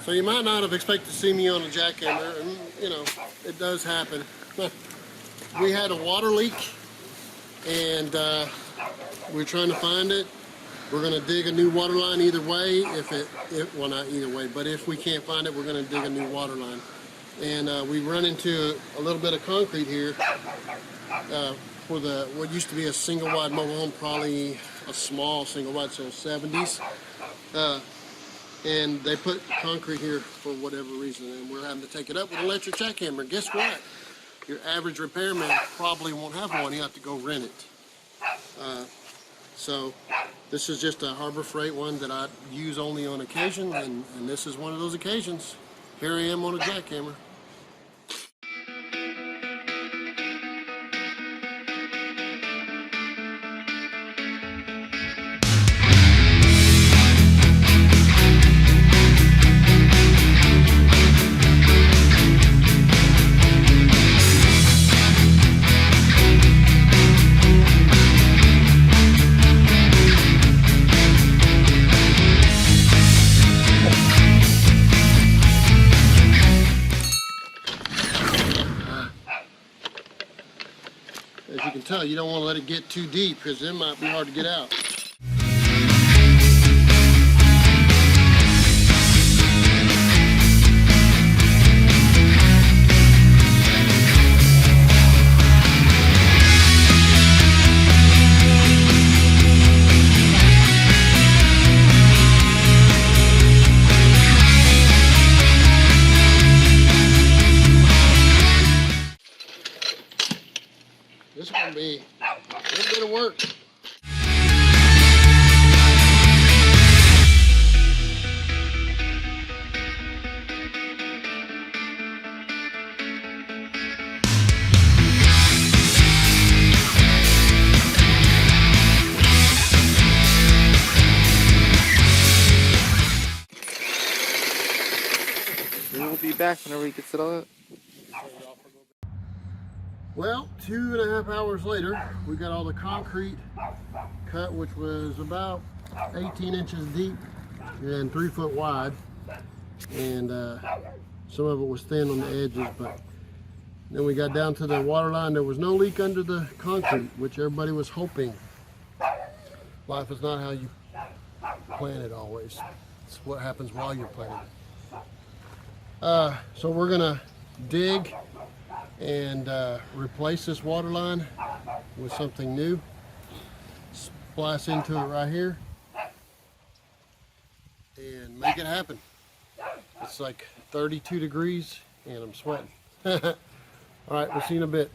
So you might not have expected to see me on a jackhammer, and you know, it does happen. We had a water leak, and we're trying to find it. We're going to dig a new water line either way. Well, not either way, but if we can't find it, we're going to dig a new water line. And we run into a little bit of concrete here for what used to be a single wide mobile home, probably a small single wide, so 70s. And they put concrete here for whatever reason, and we're having to take it up with an electric jackhammer. Guess what? Your average repairman probably won't have one. You have to go rent it. So this is just a Harbor Freight one that I use only on occasion, and this is one of those occasions. Here I am on a jackhammer. As you can tell, you don't want to let it get too deep because it might be hard to get out. This is going to be a little bit of work. We'll be back whenever he gets it all out. Well, 2.5 hours later, we got all the concrete cut, which was about 18 inches deep and 3 foot wide, and some of it was thin on the edges. But then we got down to the water line. There was no leak under the concrete, which everybody was hoping. Life is not how you plan it always. It's what happens while you're planning it. So we're gonna dig and replace this water line with something new. Splice into it right here and make it happen. It's like 32 degrees and I'm sweating. All right, we'll see you in a bit.